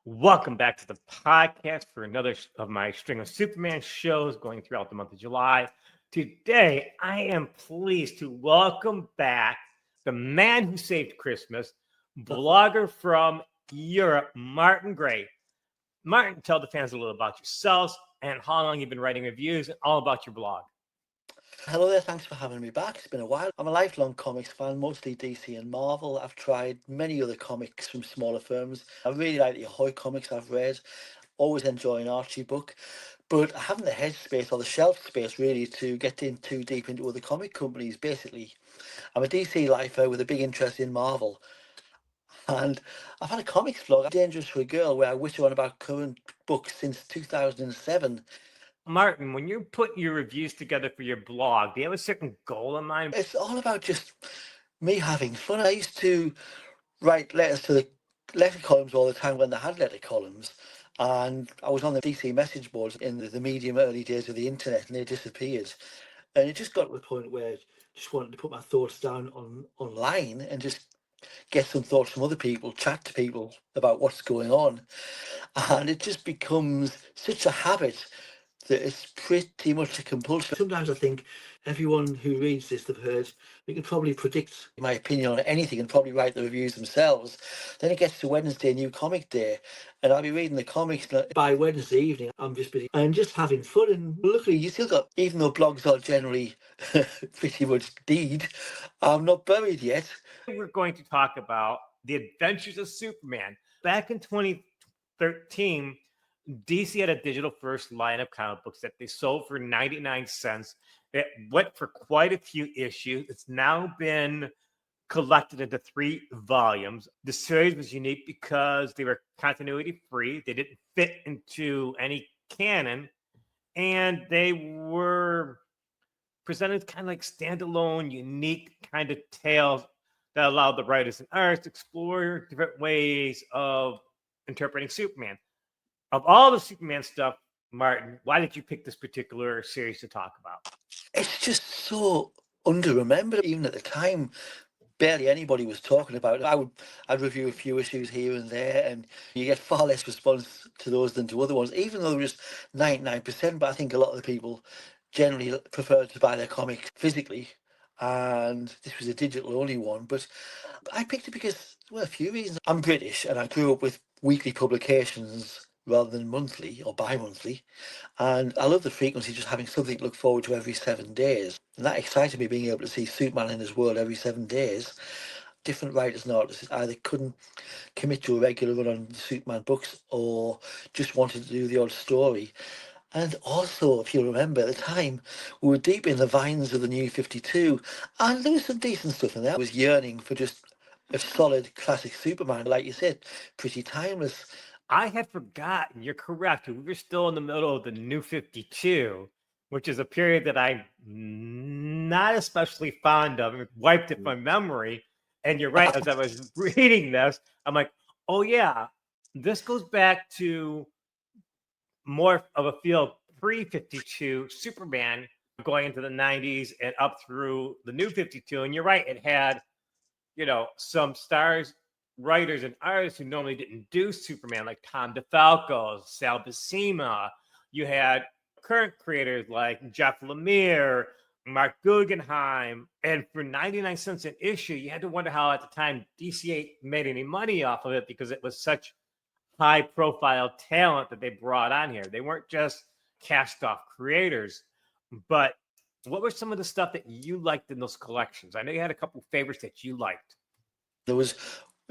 Welcome back to the podcast for another of my string of Superman shows going throughout the month of July. Today, I am pleased to welcome back the man who saved Christmas, blogger from Europe, Martin Gray. Martin, tell the fans a little about yourselves and how long you've been writing reviews and all about your blog. Hello there, thanks for having me back. It's been a while. I'm a lifelong comics fan, mostly DC and Marvel. I've tried many other comics from smaller firms. I really like the Ahoy comics I've read, always enjoy an Archie book, but I haven't the headspace or the shelf space really to get in too deep into other comic companies. Basically, I'm a DC lifer with a big interest in Marvel. And I've had a comics blog, Dangerous for a Girl, where I witter on about current books since 2007. Martin, when you put your reviews together for your blog, do you have a certain goal in mind? It's all about just me having fun. I used to write letters to the letter columns all the time when they had letter columns. And I was on the DC message boards in the medium early days of the internet, and they disappeared. And it just got to the point where I just wanted to put my thoughts down online and just get some thoughts from other people, chat to people about what's going on. And it just becomes such a habit that it's pretty much a compulsion. Sometimes I think everyone who reads this have heard, they can probably predict my opinion on anything and probably write the reviews themselves. Then it gets to Wednesday, New Comic Day, and I'll be reading the comics. And by Wednesday evening, I'm just busy and just having fun. And luckily, you still got, even though blogs are generally pretty much dead, I'm not buried yet. We're going to talk about The Adventures of Superman. Back in 2013, DC had a digital first line of comic books that they sold for 99 cents. It went for quite a few issues. It's now been collected into 3 volumes. The series was unique because they were continuity free. They didn't fit into any canon, and they were presented kind of like standalone, unique kind of tales that allowed the writers and artists to explore different ways of interpreting Superman. Of all the Superman stuff, Martin, why did you pick this particular series to talk about? It's just so under-remembered. Even at the time, barely anybody was talking about it. I'd review a few issues here and there, and you get far less response to those than to other ones, even though they're just 99%. But I think a lot of the people generally prefer to buy their comic physically, and this was a digital only one. But I picked it because, well, a few reasons. I'm British, and I grew up with weekly publications rather than monthly or bi-monthly, and I love the frequency, just having something to look forward to every 7 days. And that excited me, being able to see Superman in his world every 7 days. Different writers and artists either couldn't commit to a regular run on the Superman books or just wanted to do the odd story. And also, if you remember, at the time, we were deep in the vines of the New 52, and there was some decent stuff in there. I was yearning for just a solid classic Superman, like you said, pretty timeless. I had forgotten. You're correct. We were still in the middle of the New 52, which is a period that I'm not especially fond of. It wiped it from memory. And you're right. As I was reading this, I'm like, oh, yeah, this goes back to more of a feel pre-52 Superman going into the 90s and up through the New 52. And you're right. It had, some stars, writers and artists who normally didn't do Superman, like Tom DeFalco, Sal Buscema. You had current creators like Jeff Lemire, Mark Guggenheim. And for 99 cents an issue, you had to wonder how at the time DC made any money off of it because it was such high profile talent that they brought on here. They weren't just cast off creators. But what were some of the stuff that you liked in those collections? I know you had a couple favorites that you liked. There was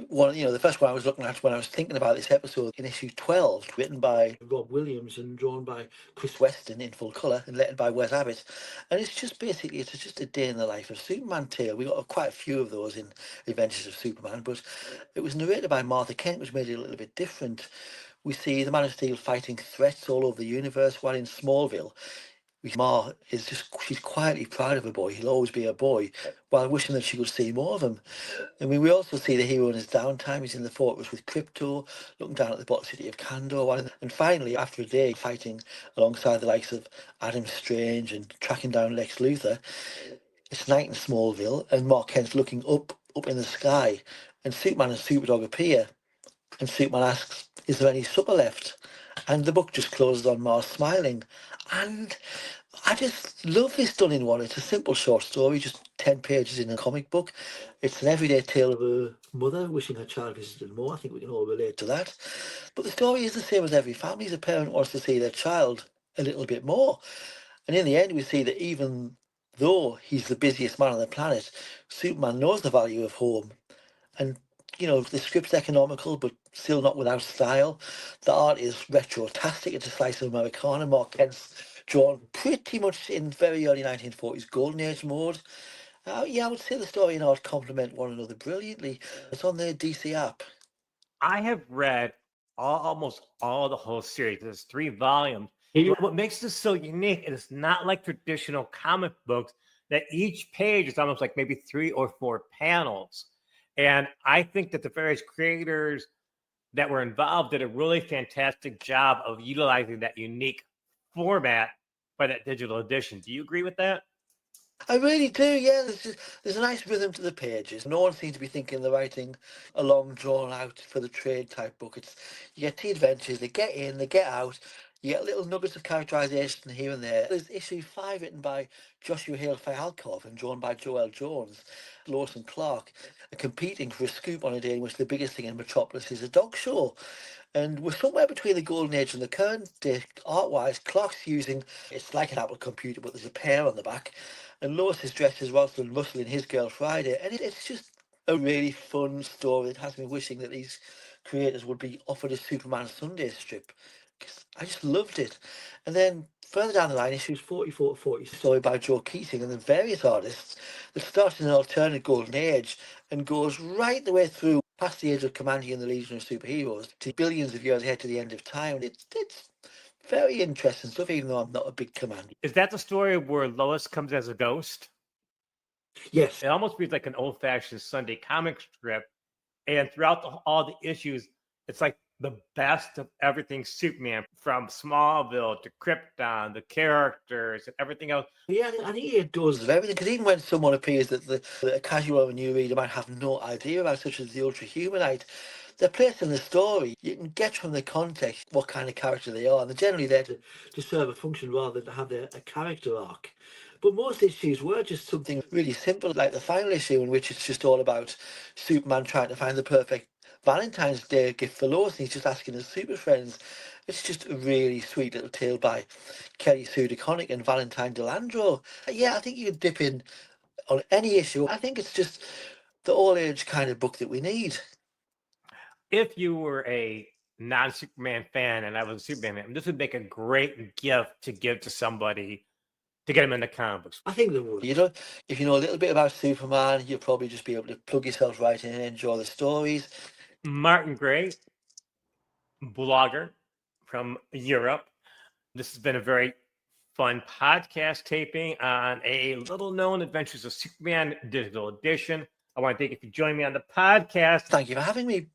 one, the first one I was looking at when I was thinking about this episode in issue 12, written by Rob Williams and drawn by Chris Weston in full colour and lettered by Wes Abbott. And it's just basically, it's just a day in the life of Superman tale. We got quite a few of those in Adventures of Superman, but it was narrated by Martha Kent, which made it a little bit different. We see the Man of Steel fighting threats all over the universe, while in Smallville, Ma is just, she's quietly proud of her boy. He'll always be a boy, while wishing that she could see more of him. I mean, we also see the hero in his downtime. He's in the fortress with Krypto, looking down at the bottom city of Kandor. And finally, after a day fighting alongside the likes of Adam Strange and tracking down Lex Luthor, it's night in Smallville, and Mark Kent's looking up in the sky, and Superman and Superdog appear. And Superman asks, is there any supper left? And the book just closes on Mars smiling. And I just love this done in one. It's a simple short story, just 10 pages in a comic book. It's an everyday tale of a mother wishing her child visited more. I think we can all relate to that. But the story is the same as every family. The parent wants to see their child a little bit more. And in the end, we see that even though he's the busiest man on the planet, Superman knows the value of home. And, you know, the script's economical, but still not without style. The art is retro-tastic. It's a slice of Americana. Mark Kent's drawn pretty much in very early 1940s Golden Age mode. Yeah, I would say the story and art complement one another brilliantly. It's on the DC app. I have read almost all the whole series. There's 3 volumes. Yeah. What makes this so unique is it's not like traditional comic books that each page is almost like maybe 3 or 4 panels. And I think that the various creators that were involved did a really fantastic job of utilizing that unique format by that digital edition. Do you agree with that? I really do, yeah. There's a nice rhythm to the pages. No one seems to be thinking they're writing a long, drawn out for the trade type book. It's you get the adventures, they get in, they get out. You get little nuggets of characterization here and there. There's issue 5 written by Joshua Hale Fialkov and drawn by Joel Jones. Lois and Clark are competing for a scoop on a day in which the biggest thing in Metropolis is a dog show. And we're somewhere between the golden age and the current day art-wise. Clark's using, it's like an Apple computer, but there's a pear on the back. And Lois is dressed as Rosalind Russell in His Girl Friday. And it's just a really fun story that has me wishing that these creators would be offered a Superman Sunday strip. 'Cause I just loved it. And then further down the line, issues 44 to 40, story by Joe Keating and the various artists that starts in an alternate golden age and goes right the way through past the age of Comanche and the Legion of Superheroes to billions of years ahead to the end of time. It's very interesting stuff, even though I'm not a big Comanche. Is that the story where Lois comes as a ghost? Yes. It almost reads like an old-fashioned Sunday comic strip. And throughout all the issues, it's like the best of everything Superman, from Smallville to Krypton, the characters and everything else. Yeah, I think it does everything. Because even when someone appears that a casual or a new reader might have no idea about, such as the Ultra Humanite, they're placed in the story. You can get from the context what kind of character they are, and they're generally there to serve a function rather than to have a character arc. But most issues were just something really simple, like the final issue, in which it's just all about Superman trying to find the perfect Valentine's Day gift for Lois, and he's just asking his super friends. It's just a really sweet little tale by Kelly Sue DeConnick and Valentine Delandro. Yeah, I think you could dip in on any issue. I think it's just the all-age kind of book that we need. If you were a non-Superman fan and I was a Superman fan, this would make a great gift to give to somebody to get them into comic books. I think they would. You know, if you know a little bit about Superman, you'll probably just be able to plug yourself right in and enjoy the stories. Martin Gray, blogger from Europe. This has been a very fun podcast taping on a little-known Adventures of Superman digital edition. I want to thank you for joining me on the podcast. Thank you for having me.